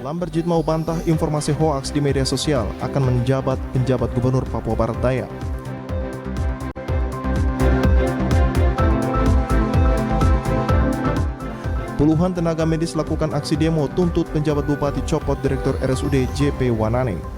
Lambert Jitmau bantah informasi hoaks di media sosial akan menjabat penjabat Gubernur Papua Barat Daya. Puluhan tenaga medis lakukan aksi demo tuntut penjabat Bupati copot Direktur RSUD JP Wanane.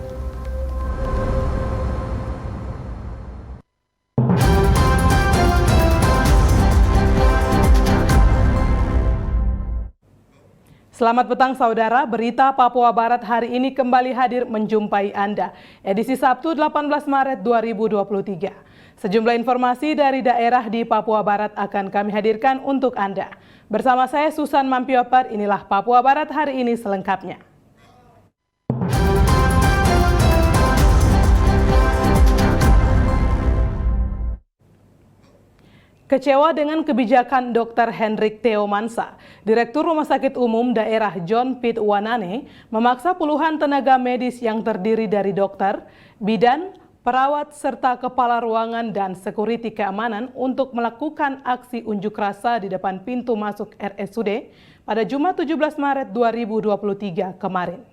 Selamat petang saudara, berita Papua Barat hari ini kembali hadir menjumpai Anda. Edisi Sabtu 18 Maret 2023. Sejumlah informasi dari daerah di Papua Barat akan kami hadirkan untuk Anda. Bersama saya Susan Mampioper, inilah Papua Barat hari ini selengkapnya. Kecewa dengan kebijakan Dr. Hendrik Theo Mansa, Direktur Rumah Sakit Umum Daerah John Pitt Wanane, memaksa puluhan tenaga medis yang terdiri dari dokter, bidan, perawat, serta kepala ruangan dan sekuriti keamanan untuk melakukan aksi unjuk rasa di depan pintu masuk RSUD pada Jumat 17 Maret 2023 kemarin.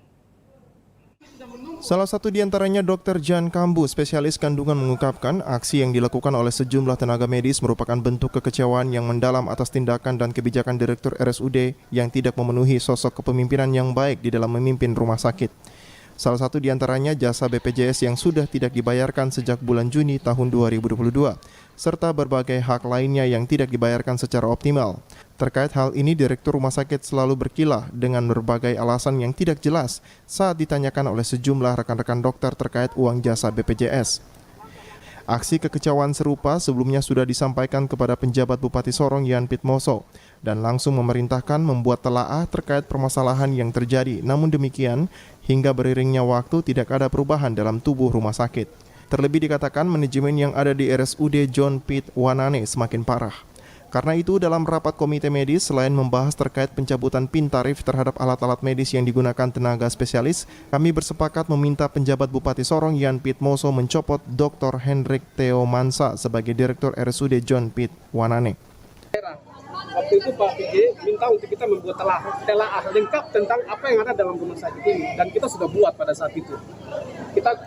Salah satu di antaranya Dr. Jan Kambu, spesialis kandungan, mengungkapkan aksi yang dilakukan oleh sejumlah tenaga medis merupakan bentuk kekecewaan yang mendalam atas tindakan dan kebijakan Direktur RSUD yang tidak memenuhi sosok kepemimpinan yang baik di dalam memimpin rumah sakit. Salah satu di antaranya jasa BPJS yang sudah tidak dibayarkan sejak bulan Juni tahun 2022, serta berbagai hak lainnya yang tidak dibayarkan secara optimal. Terkait hal ini, Direktur Rumah Sakit selalu berkilah dengan berbagai alasan yang tidak jelas saat ditanyakan oleh sejumlah rekan-rekan dokter terkait uang jasa BPJS. Aksi kekecewaan serupa sebelumnya sudah disampaikan kepada penjabat Bupati Sorong Yan Pitmoso dan langsung memerintahkan membuat telaah terkait permasalahan yang terjadi. Namun demikian, hingga beriringnya waktu tidak ada perubahan dalam tubuh rumah sakit. Terlebih dikatakan manajemen yang ada di RSUD John Pitt Wanane semakin parah. Karena itu dalam rapat komite medis, selain membahas terkait pencabutan PIN tarif terhadap alat-alat medis yang digunakan tenaga spesialis, kami bersepakat meminta penjabat Bupati Sorong Yan Pitmoso mencopot Dr. Hendrik Theo Mansa sebagai Direktur RSUD John Pitt Wanane. Waktu itu Pak PJ minta untuk kita membuat telaah lengkap tentang apa yang ada dalam rumah sakit ini, dan kita sudah buat pada saat itu.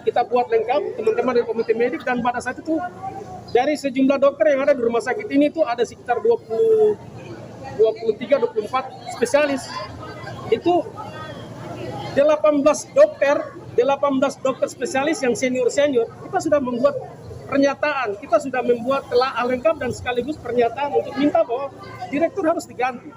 Kita buat lengkap, teman-teman dari komite medik, dan pada saat itu dari sejumlah dokter yang ada di rumah sakit ini itu ada sekitar 23-24 spesialis. Itu 18 dokter spesialis yang senior-senior. Kita sudah membuat pernyataan, kita sudah membuat telaah lengkap dan sekaligus pernyataan untuk minta bahwa direktur harus diganti.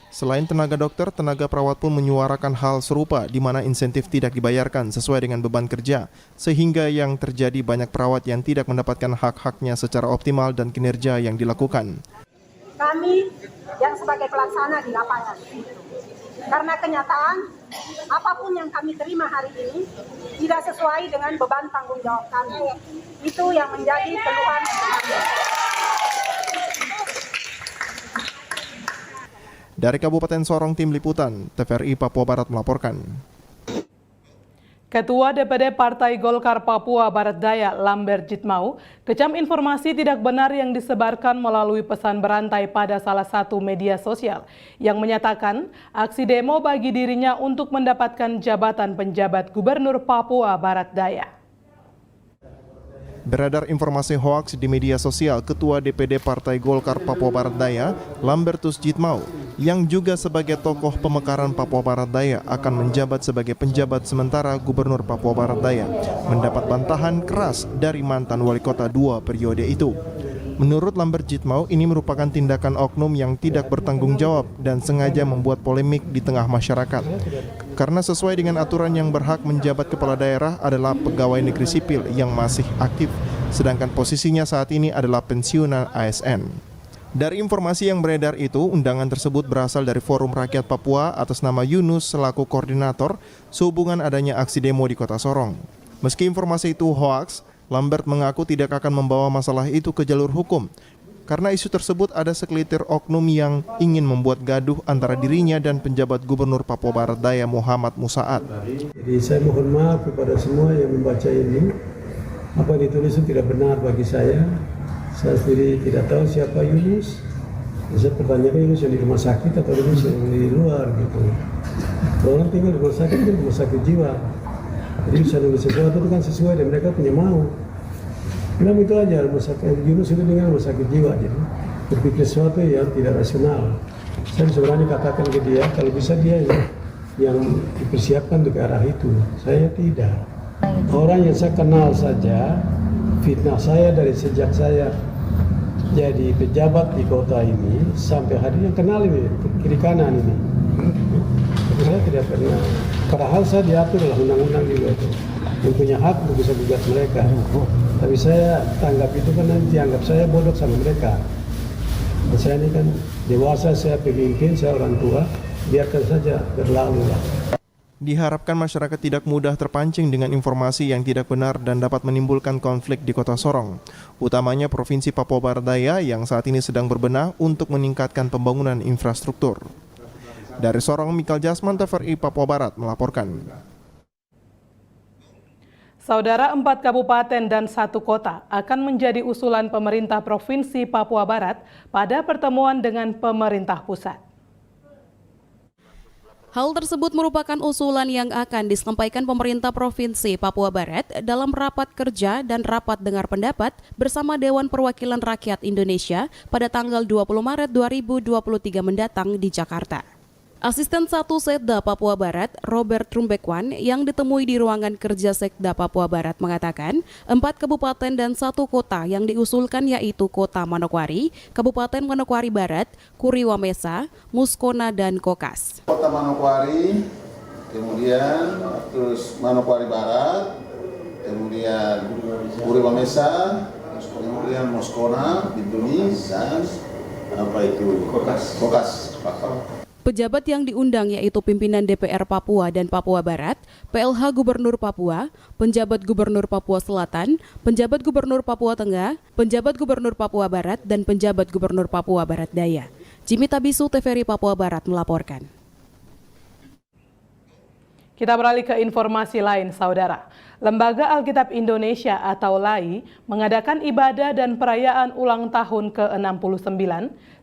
Selain tenaga dokter, tenaga perawat pun menyuarakan hal serupa di mana insentif tidak dibayarkan sesuai dengan beban kerja, sehingga yang terjadi banyak perawat yang tidak mendapatkan hak-haknya secara optimal dan kinerja yang dilakukan. Kami yang sebagai pelaksana di lapangan, karena kenyataan apapun yang kami terima hari ini tidak sesuai dengan beban tanggung jawab kami. Itu yang menjadi keluhan kami. Dari Kabupaten Sorong, Tim Liputan, TVRI Papua Barat melaporkan. Ketua DPD Partai Golkar Papua Barat Daya, Lambert Jitmau, kecam informasi tidak benar yang disebarkan melalui pesan berantai pada salah satu media sosial yang menyatakan aksi demo bagi dirinya untuk mendapatkan jabatan penjabat Gubernur Papua Barat Daya. Beredar informasi hoaks di media sosial Ketua DPD Partai Golkar Papua Barat Daya, Lambertus Jitmau, yang juga sebagai tokoh pemekaran Papua Barat Daya akan menjabat sebagai penjabat sementara Gubernur Papua Barat Daya, mendapat bantahan keras dari mantan wali kota 2 periode itu. Menurut Lambert Jitmau, ini merupakan tindakan oknum yang tidak bertanggung jawab dan sengaja membuat polemik di tengah masyarakat. Karena sesuai dengan aturan yang berhak menjabat kepala daerah adalah pegawai negeri sipil yang masih aktif, sedangkan posisinya saat ini adalah pensiunan ASN. Dari informasi yang beredar itu, undangan tersebut berasal dari Forum Rakyat Papua atas nama Yunus selaku koordinator sehubungan adanya aksi demo di Kota Sorong. Meski informasi itu hoaks, Lambert mengaku tidak akan membawa masalah itu ke jalur hukum. Karena isu tersebut ada sekelitir oknum yang ingin membuat gaduh antara dirinya dan penjabat Gubernur Papua Barat Daya Muhammad Musaat. Jadi saya mohon maaf kepada semua yang membaca ini. Apa yang ditulis itu tidak benar bagi saya. Saya sendiri tidak tahu siapa Yunus. Saya pertanyakan Yunus yang di rumah sakit atau Yunus yang di luar gitu. Orang tinggal di rumah sakit jiwa. Jadi bisa nulis sesuatu itu kan sesuai dan mereka punya mau. Bilang itu aja, rumah sakit Yunus itu dengan rumah sakit jiwa, jadi berpikir sesuatu yang tidak rasional. Saya bisa berani katakan ke dia, kalau bisa dia yang dipersiapkan untuk ke arah itu. Saya tidak. Orang yang saya kenal saja, fitnah saya dari sejak saya jadi pejabat di kota ini, sampai hari yang kenal ini, kiri kanan ini. Tapi saya tidak pernah, padahal saya diatur oleh undang-undang juga itu. Yang punya hak untuk bisa gugat mereka. Tapi saya tanggap itu kan nanti dianggap saya bodoh sama mereka. Dan saya ini kan dewasa, saya pemimpin, saya orang tua, biarkan saja berlalu lah. Diharapkan masyarakat tidak mudah terpancing dengan informasi yang tidak benar dan dapat menimbulkan konflik di Kota Sorong, utamanya Provinsi Papua Barat Daya yang saat ini sedang berbenah untuk meningkatkan pembangunan infrastruktur. Dari Sorong, Mikal Jasman, TVRI Papua Barat melaporkan. Saudara, 4 kabupaten dan 1 kota akan menjadi usulan pemerintah Provinsi Papua Barat pada pertemuan dengan pemerintah pusat. Hal tersebut merupakan usulan yang akan disampaikan pemerintah Provinsi Papua Barat dalam rapat kerja dan rapat dengar pendapat bersama Dewan Perwakilan Rakyat Indonesia pada tanggal 20 Maret 2023 mendatang di Jakarta. Asisten 1 Sekda Papua Barat, Robert Trumbekwan, yang ditemui di ruangan kerja Sekda Papua Barat mengatakan 4 kabupaten dan 1 kota yang diusulkan yaitu Kota Manokwari, Kabupaten Manokwari Barat, Kuriwamesa, Muskona, dan Kokas. Kota Manokwari, kemudian terus Manokwari Barat, kemudian Kuriwamesa, kemudian Muskona, Bintuni, dan Kokas. Pejabat yang diundang yaitu pimpinan DPR Papua dan Papua Barat, PLH Gubernur Papua, penjabat Gubernur Papua Selatan, penjabat Gubernur Papua Tengah, penjabat Gubernur Papua Barat, dan penjabat Gubernur Papua Barat Daya. Jimmy Tabisu, TVRI Papua Barat melaporkan. Kita beralih ke informasi lain, Saudara. Lembaga Alkitab Indonesia atau LAI mengadakan ibadah dan perayaan ulang tahun ke-69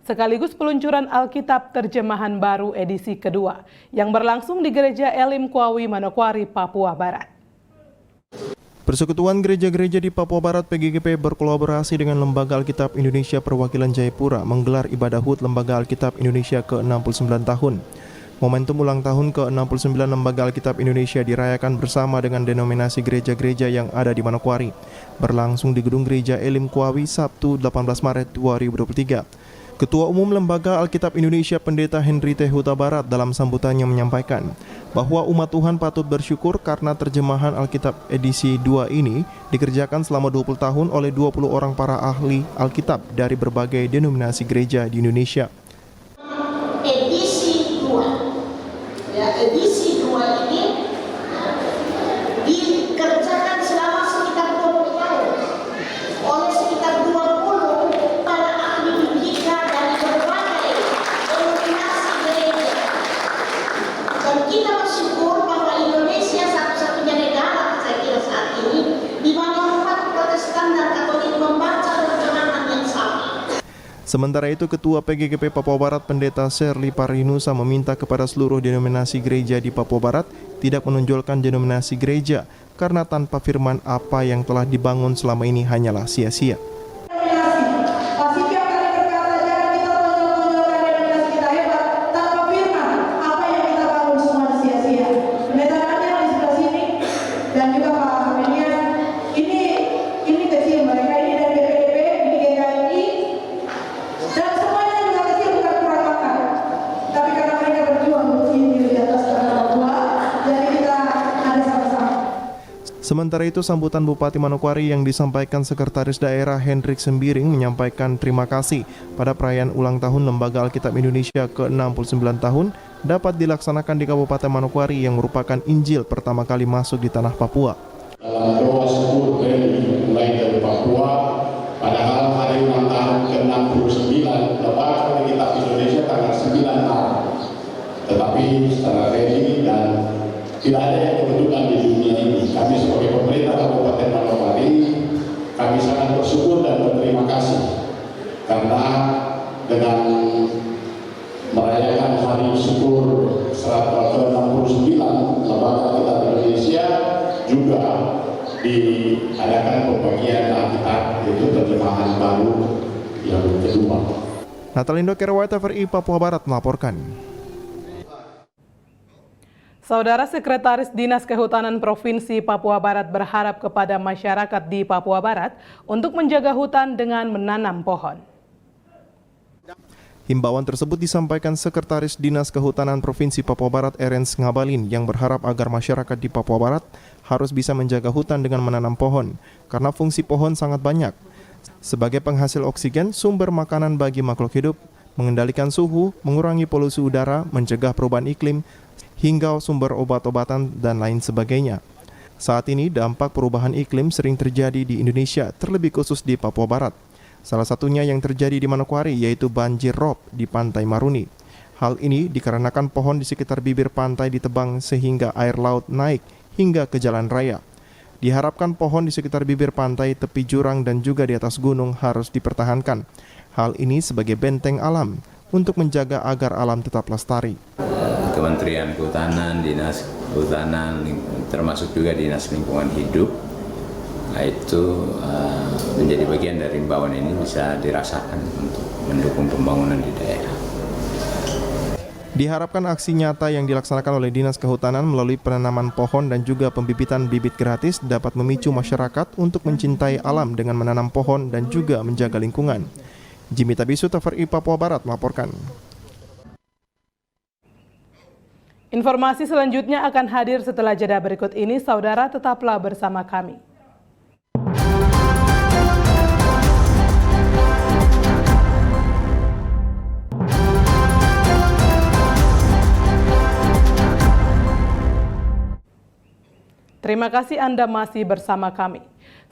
sekaligus peluncuran Alkitab terjemahan baru edisi kedua yang berlangsung di Gereja Elim Kwawi Manokwari, Papua Barat. Persekutuan Gereja-Gereja di Papua Barat PGGP berkolaborasi dengan Lembaga Alkitab Indonesia Perwakilan Jayapura menggelar ibadah HUT Lembaga Alkitab Indonesia ke-69 tahun. Momentum ulang tahun ke-69 Lembaga Alkitab Indonesia dirayakan bersama dengan denominasi gereja-gereja yang ada di Manokwari. Berlangsung di Gedung Gereja Elim Kwawi Sabtu 18 Maret 2023. Ketua Umum Lembaga Alkitab Indonesia Pendeta Henry T. Huta Barat dalam sambutannya menyampaikan bahwa umat Tuhan patut bersyukur karena terjemahan Alkitab edisi 2 ini dikerjakan selama 20 tahun oleh 20 orang para ahli Alkitab dari berbagai denominasi gereja di Indonesia. Edisi 2 ini dikerjakan selama sekitar 20 tahun oleh sekitar 20 para ahli biblika dari berbagai denominasi gereja. Dan kita bersyukur bahwa Indonesia satu-satunya negara saya kira saat ini di mana umat Protestan dan Katolik membaca terjemahan yang sama. Sementara itu, Ketua PGGP Papua Barat Pendeta Sherly Parinusa meminta kepada seluruh denominasi gereja di Papua Barat tidak menonjolkan denominasi gereja karena tanpa firman apa yang telah dibangun selama ini hanyalah sia-sia. Sementara itu, sambutan Bupati Manokwari yang disampaikan Sekretaris Daerah Hendrik Sembiring menyampaikan terima kasih pada perayaan ulang tahun Lembaga Alkitab Indonesia ke-69 tahun dapat dilaksanakan di Kabupaten Manokwari yang merupakan Injil pertama kali masuk di tanah Papua. Dalam doa syukur mulai dari Papua, padahal hari ulang tahun ke-69 Lembaga Alkitab Indonesia tanggal 9 Maret. Tetapi secara resmi dan tidak ada yang menunjukkan di dunia ini. Kami sebagai pemerintah Kabupaten Manokwari, kami sangat bersyukur dan berterima kasih karena dengan merayakan Hari Syukur ke-69 lembaga kita di Indonesia juga diadakan pembagian Alkitab, yaitu terjemahan baru yang kedua. Natalindo Kerwai, TVRI Papua Barat melaporkan. Saudara Sekretaris Dinas Kehutanan Provinsi Papua Barat berharap kepada masyarakat di Papua Barat untuk menjaga hutan dengan menanam pohon. Himbauan tersebut disampaikan Sekretaris Dinas Kehutanan Provinsi Papua Barat Erens Ngabalin yang berharap agar masyarakat di Papua Barat harus bisa menjaga hutan dengan menanam pohon karena fungsi pohon sangat banyak. Sebagai penghasil oksigen, sumber makanan bagi makhluk hidup, mengendalikan suhu, mengurangi polusi udara, mencegah perubahan iklim, hingga sumber obat-obatan dan lain sebagainya. Saat ini dampak perubahan iklim sering terjadi di Indonesia, terlebih khusus di Papua Barat. Salah satunya yang terjadi di Manokwari yaitu banjir rob di Pantai Maruni. Hal ini dikarenakan pohon di sekitar bibir pantai ditebang sehingga air laut naik hingga ke jalan raya. Diharapkan pohon di sekitar bibir pantai, tepi jurang dan juga di atas gunung harus dipertahankan. Hal ini sebagai benteng alam untuk menjaga agar alam tetap lestari. Kementerian Kehutanan, Dinas Kehutanan, termasuk juga Dinas Lingkungan Hidup, itu menjadi bagian dari himbauan ini bisa dirasakan untuk mendukung pembangunan di daerah. Diharapkan aksi nyata yang dilaksanakan oleh Dinas Kehutanan melalui penanaman pohon dan juga pembibitan bibit gratis dapat memicu masyarakat untuk mencintai alam dengan menanam pohon dan juga menjaga lingkungan. Jimmy Tabisu, TVRI Papua Barat melaporkan. Informasi selanjutnya akan hadir setelah jeda berikut ini. Saudara, tetaplah bersama kami. Terima kasih Anda masih bersama kami.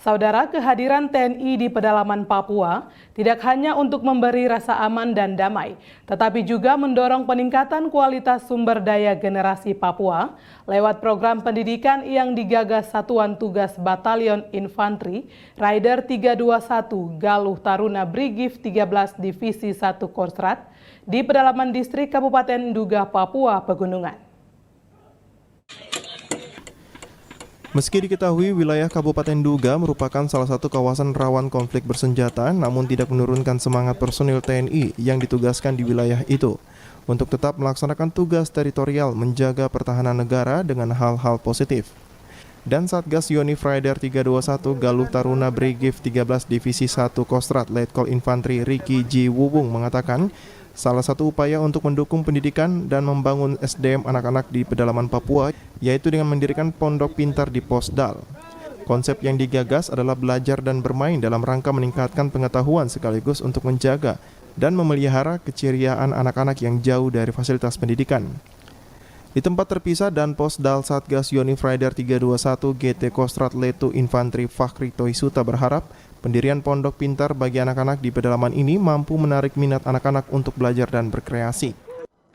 Saudara, kehadiran TNI di pedalaman Papua tidak hanya untuk memberi rasa aman dan damai, tetapi juga mendorong peningkatan kualitas sumber daya generasi Papua lewat program pendidikan yang digagas Satuan Tugas Batalion Infanteri Raider 321 Galuh Taruna Brigif 13 Divisi 1 Kostrad di pedalaman distrik Kabupaten Nduga, Papua Pegunungan. Meski diketahui wilayah Kabupaten Nduga merupakan salah satu kawasan rawan konflik bersenjata, namun tidak menurunkan semangat personil TNI yang ditugaskan di wilayah itu untuk tetap melaksanakan tugas teritorial menjaga pertahanan negara dengan hal-hal positif. Dan Satgas Yonif Raider 321 Galuh Taruna Brigif 13 Divisi 1 Kostrad Letkol Infanteri Riki J. Wubung mengatakan, salah satu upaya untuk mendukung pendidikan dan membangun SDM anak-anak di pedalaman Papua yaitu dengan mendirikan pondok pintar di Posdal. Konsep yang digagas adalah belajar dan bermain dalam rangka meningkatkan pengetahuan sekaligus untuk menjaga dan memelihara keceriaan anak-anak yang jauh dari fasilitas pendidikan. Di tempat terpisah dan Posdal, Satgas Yonif Raider 321 GT Kostrad Letu Infanteri Fakhri Toisuta berharap pendirian pondok pintar bagi anak-anak di pedalaman ini mampu menarik minat anak-anak untuk belajar dan berkreasi.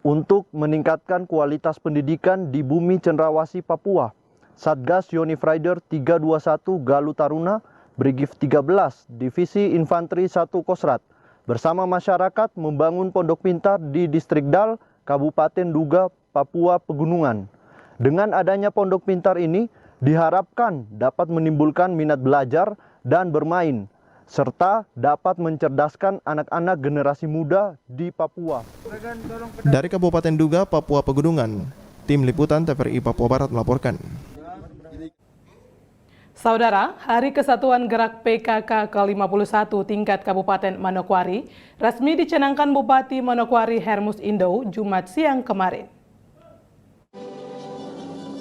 Untuk meningkatkan kualitas pendidikan di bumi cenderawasih Papua, Satgas Yonif Raider 321 Galuh Taruna Brigif 13 Divisi Infanteri 1 Kostrad bersama masyarakat membangun pondok pintar di Distrik Dal, Kabupaten Nduga, Papua Pegunungan. Dengan adanya pondok pintar ini diharapkan dapat menimbulkan minat belajar dan bermain, serta dapat mencerdaskan anak-anak generasi muda di Papua. Dari Kabupaten Nduga, Papua Pegunungan, Tim Liputan TVRI Papua Barat melaporkan. Saudara, Hari Kesatuan Gerak PKK ke-51 tingkat Kabupaten Manokwari resmi dicanangkan Bupati Manokwari Hermus Indo Jumat siang kemarin.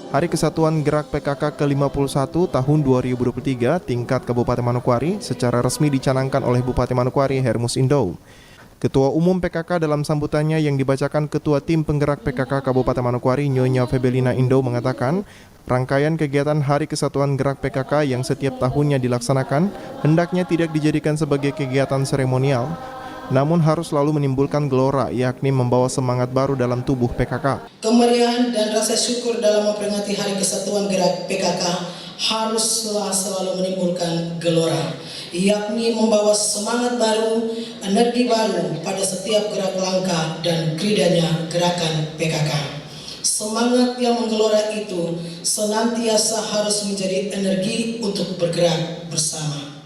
Hari Kesatuan Gerak PKK ke-51 tahun 2023 tingkat Kabupaten Manokwari secara resmi dicanangkan oleh Bupati Manokwari Hermus Indo. Ketua Umum PKK dalam sambutannya yang dibacakan Ketua Tim Penggerak PKK Kabupaten Manokwari Nyonya Febelina Indo mengatakan, rangkaian kegiatan Hari Kesatuan Gerak PKK yang setiap tahunnya dilaksanakan hendaknya tidak dijadikan sebagai kegiatan seremonial, namun harus selalu menimbulkan gelora, yakni membawa semangat baru dalam tubuh PKK. Kemeriahan dan rasa syukur dalam memperingati Hari Kesatuan Gerak PKK haruslah selalu menimbulkan gelora, yakni membawa semangat baru, energi baru pada setiap gerak langkah dan geridanya gerakan PKK. Semangat yang menggelora itu senantiasa harus menjadi energi untuk bergerak bersama.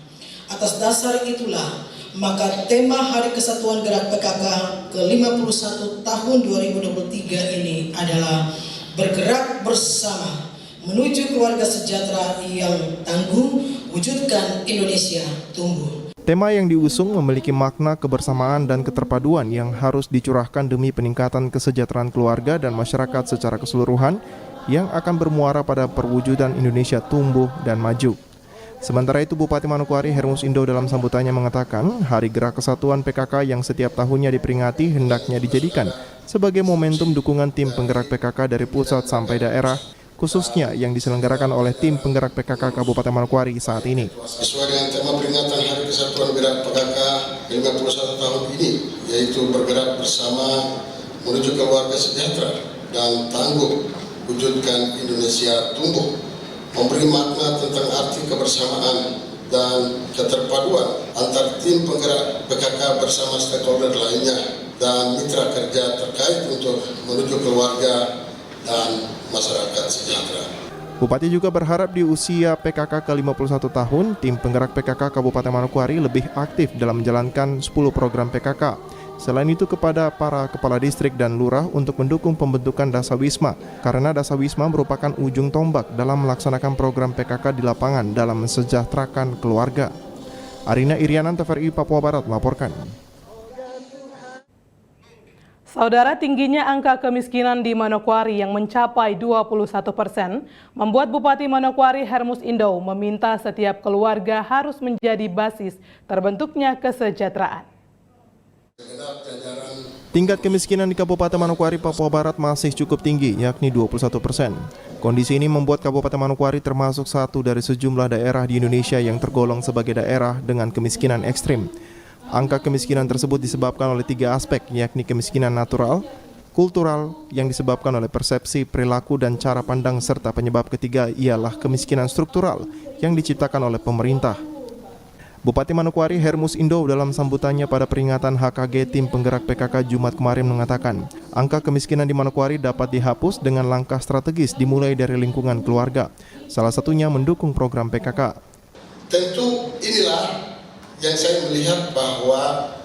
Atas dasar itulah, maka tema Hari Kesatuan Gerak PKK ke-51 tahun 2023 ini adalah bergerak bersama menuju keluarga sejahtera yang tangguh, wujudkan Indonesia tumbuh. Tema yang diusung memiliki makna kebersamaan dan keterpaduan yang harus dicurahkan demi peningkatan kesejahteraan keluarga dan masyarakat secara keseluruhan yang akan bermuara pada perwujudan Indonesia tumbuh dan maju. Sementara itu, Bupati Manokwari Hermus Indo dalam sambutannya mengatakan Hari Gerak Kesatuan PKK yang setiap tahunnya diperingati hendaknya dijadikan sebagai momentum dukungan tim penggerak PKK dari pusat sampai daerah, khususnya yang diselenggarakan oleh tim penggerak PKK Kabupaten Manokwari saat ini. Sesuai dengan tema peringatan Hari Kesatuan Gerak PKK ke-51 tahun ini, yaitu bergerak bersama menuju keluarga sejahtera dan tangguh, wujudkan Indonesia tumbuh, memberi makna tentang arti kebersamaan dan keterpaduan antar tim penggerak PKK bersama stakeholder lainnya dan mitra kerja terkait untuk menuju keluarga dan masyarakat sejahtera. Bupati juga berharap di usia PKK ke-51 tahun, tim penggerak PKK Kabupaten Manokwari lebih aktif dalam menjalankan 10 program PKK. Selain itu kepada para kepala distrik dan lurah untuk mendukung pembentukan Dasawisma, karena Dasawisma merupakan ujung tombak dalam melaksanakan program PKK di lapangan dalam mensejahterakan keluarga. Arina Irianan, TVRI Papua Barat melaporkan. Saudara, tingginya angka kemiskinan di Manokwari yang mencapai 21% membuat Bupati Manokwari Hermus Indo meminta setiap keluarga harus menjadi basis terbentuknya kesejahteraan. Tingkat kemiskinan di Kabupaten Manokwari, Papua Barat masih cukup tinggi, yakni 21%. Kondisi ini membuat Kabupaten Manokwari termasuk satu dari sejumlah daerah di Indonesia yang tergolong sebagai daerah dengan kemiskinan ekstrim. Angka kemiskinan tersebut disebabkan oleh 3 aspek, yakni kemiskinan natural, kultural, yang disebabkan oleh persepsi, perilaku, dan cara pandang, serta penyebab ketiga ialah kemiskinan struktural yang diciptakan oleh pemerintah. Bupati Manokwari Hermus Indo dalam sambutannya pada peringatan HKG tim penggerak PKK Jumat kemarin mengatakan, angka kemiskinan di Manokwari dapat dihapus dengan langkah strategis dimulai dari lingkungan keluarga. Salah satunya mendukung program PKK. Tentu inilah yang saya melihat bahwa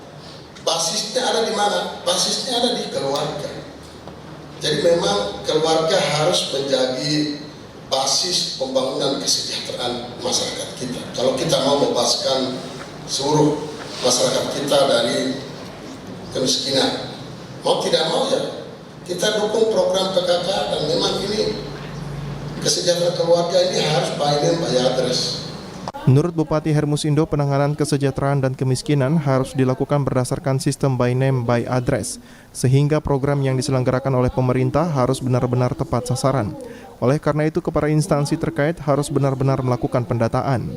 basisnya ada di mana? Basisnya ada di keluarga. Jadi memang keluarga harus menjadi basis pembangunan kesejahteraan masyarakat kita. Kalau kita mau membebaskan seluruh masyarakat kita dari kemiskinan, mau tidak mau ya kita dukung program PKK, dan memang ini kesejahteraan keluarga ini harus by name by address. Menurut Bupati Hermus Indo, penanganan kesejahteraan dan kemiskinan harus dilakukan berdasarkan sistem by name by address, sehingga program yang diselenggarakan oleh pemerintah harus benar-benar tepat sasaran. Oleh karena itu, kepada instansi terkait harus benar-benar melakukan pendataan.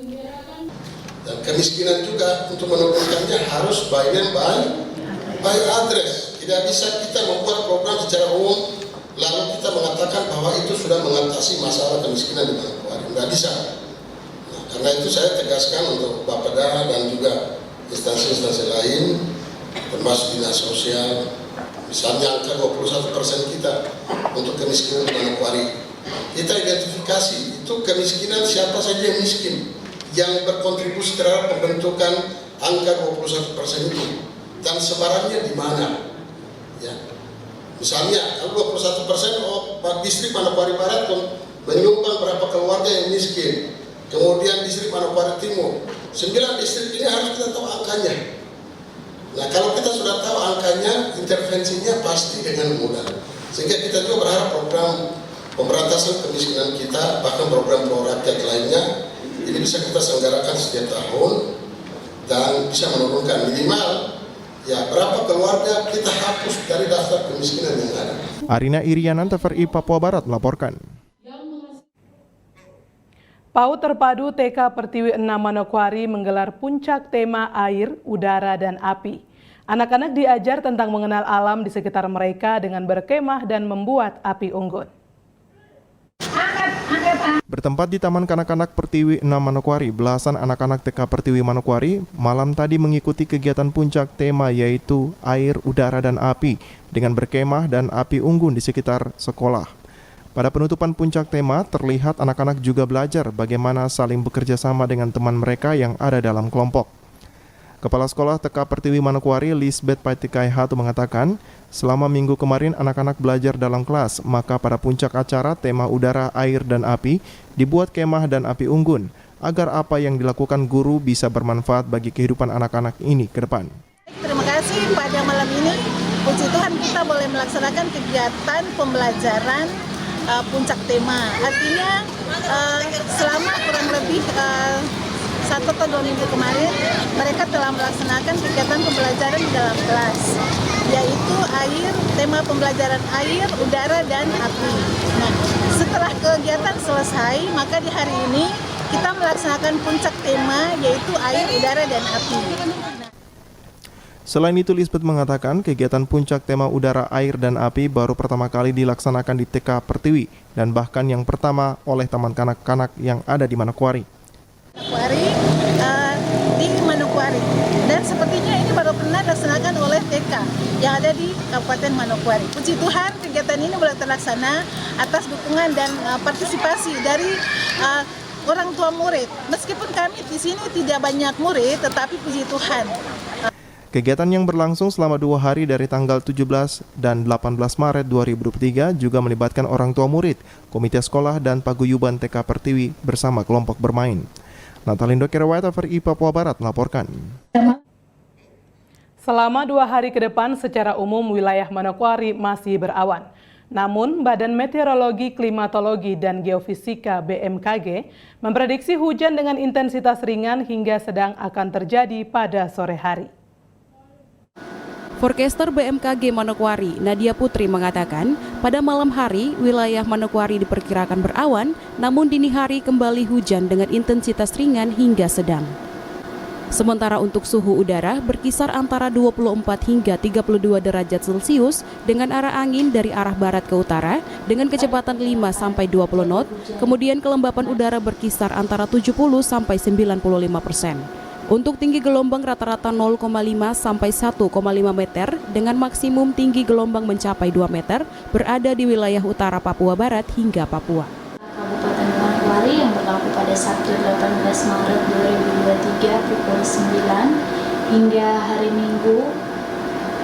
Dan kemiskinan juga untuk menurunkannya harus by name by address. Tidak bisa kita membuat program secara umum lalu kita mengatakan bahwa itu sudah mengatasi masalah kemiskinan di Manokwari. Tidak bisa. Nah, karena itu saya tegaskan untuk Bapeda dan juga instansi-instansi lain, termasuk dinas sosial, misalnya angka 21% kita untuk kemiskinan di Manokwari. Kita identifikasi itu kemiskinan siapa saja yang miskin, yang berkontribusi terhadap pembentukan angka 21% itu, dan sebarannya di mana. Ya. Misalnya kalau 21% distrik Manokwari Barat menyumbang berapa keluarga yang miskin, kemudian distrik Manokwari Timur, 9 distrik ini harus kita tahu angkanya. Nah, kalau kita sudah tahu angkanya, intervensinya pasti dengan mudah. Sehingga kita juga berharap program pemberantasan kemiskinan kita, bahkan program pro rakyat lainnya, ini bisa kita selenggarakan setiap tahun dan bisa menurunkan minimal ya berapa keluarga kita hapus dari daftar kemiskinan yang ada. Arina Irianan, TVRI Papua Barat melaporkan. PAUD Terpadu TK Pertiwi 6 Manokwari menggelar puncak tema air, udara, dan api. Anak-anak diajar tentang mengenal alam di sekitar mereka dengan berkemah dan membuat api unggun. Angkat Bertempat di Taman Kanak-kanak Pertiwi 6 Manokwari, belasan anak-anak TK Pertiwi Manokwari malam tadi mengikuti kegiatan puncak tema yaitu air, udara, dan api dengan berkemah dan api unggun di sekitar sekolah. Pada penutupan puncak tema, terlihat anak-anak juga belajar bagaimana saling bekerja sama dengan teman mereka yang ada dalam kelompok. Kepala Sekolah TK Pertiwi Manokwari, Lisbeth Patikai Hatu mengatakan, selama minggu kemarin anak-anak belajar dalam kelas, maka pada puncak acara tema udara, air, dan api dibuat kemah dan api unggun, agar apa yang dilakukan guru bisa bermanfaat bagi kehidupan anak-anak ini ke depan. Terima kasih, pada malam ini puji Tuhan kita boleh melaksanakan kegiatan pembelajaran puncak tema. Artinya selama kurang lebih 1 atau 2 minggu kemarin mereka telah melaksanakan kegiatan pembelajaran di dalam kelas, yaitu air, tema pembelajaran air, udara, dan api. Nah, setelah kegiatan selesai, maka di hari ini kita melaksanakan puncak tema yaitu air, udara, dan api. Selain itu, Lisbeth mengatakan kegiatan puncak tema udara, air, dan api baru pertama kali dilaksanakan di TK Pertiwi dan bahkan yang pertama oleh taman kanak-kanak yang ada di Manokwari. Di Manokwari, dan sepertinya ini baru pernah dilaksanakan oleh TK yang ada di Kabupaten Manokwari. Puji Tuhan kegiatan ini boleh terlaksana atas dukungan dan partisipasi dari orang tua murid. Meskipun kami di sini tidak banyak murid, tetapi puji Tuhan. Kegiatan yang berlangsung selama 2 hari dari tanggal 17 dan 18 Maret 2023 juga melibatkan orang tua murid, komite sekolah, dan paguyuban TK Pertiwi bersama kelompok bermain. Natalindo Kerawait, TVRI Papua Barat melaporkan. Selama 2 hari ke depan secara umum wilayah Manokwari masih berawan. Namun, Badan Meteorologi, Klimatologi, dan Geofisika BMKG memprediksi hujan dengan intensitas ringan hingga sedang akan terjadi pada sore hari. Forecaster BMKG Manokwari, Nadia Putri mengatakan, pada malam hari wilayah Manokwari diperkirakan berawan, namun dini hari kembali hujan dengan intensitas ringan hingga sedang. Sementara untuk suhu udara berkisar antara 24 hingga 32 derajat Celcius dengan arah angin dari arah barat ke utara dengan kecepatan 5 sampai 20 knot, kemudian kelembapan udara berkisar antara 70 sampai 95%. Untuk tinggi gelombang rata-rata 0,5 sampai 1,5 meter dengan maksimum tinggi gelombang mencapai 2 meter berada di wilayah utara Papua Barat hingga Papua. Kabupaten Manokwari yang berlaku pada Sabtu 18 Maret 2023 pukul 9 hingga hari Minggu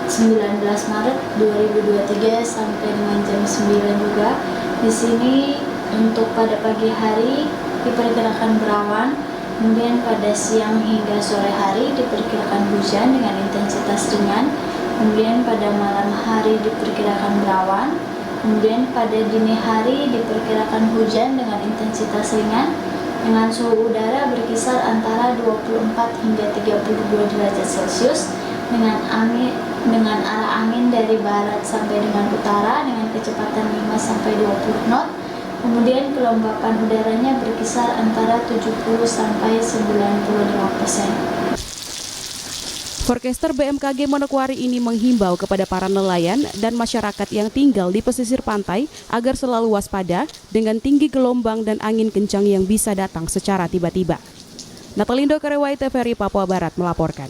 19 Maret 2023 sampai dengan jam 9 juga. Di sini untuk pada pagi hari diperkirakan berawan. Kemudian pada siang hingga sore hari diperkirakan hujan dengan intensitas ringan. Kemudian pada malam hari diperkirakan berawan. Kemudian pada dini hari diperkirakan hujan dengan intensitas ringan dengan suhu udara berkisar antara 24 hingga 32 derajat Celcius dengan arah angin dari barat sampai dengan utara dengan kecepatan 5 sampai 20 knot. Kemudian kelembapan udaranya berkisar antara 70 sampai 95%. Forecaster BMKG Manokwari ini menghimbau kepada para nelayan dan masyarakat yang tinggal di pesisir pantai agar selalu waspada dengan tinggi gelombang dan angin kencang yang bisa datang secara tiba-tiba. Natalindo Kerawait, TVRI Papua Barat melaporkan.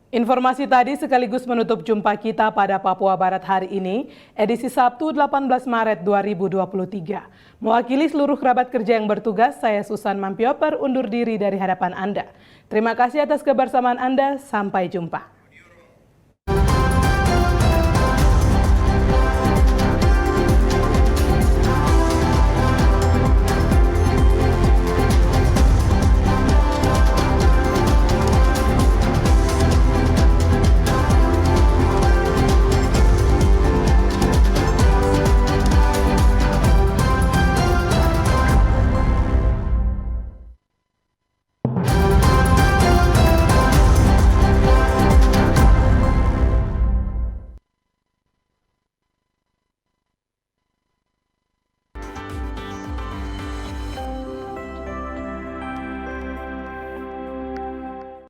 Informasi tadi sekaligus menutup jumpa kita pada Papua Barat hari ini, edisi Sabtu 18 Maret 2023. Mewakili seluruh kerabat kerja yang bertugas, saya Susan Mampioper undur diri dari hadapan Anda. Terima kasih atas kebersamaan Anda, sampai jumpa.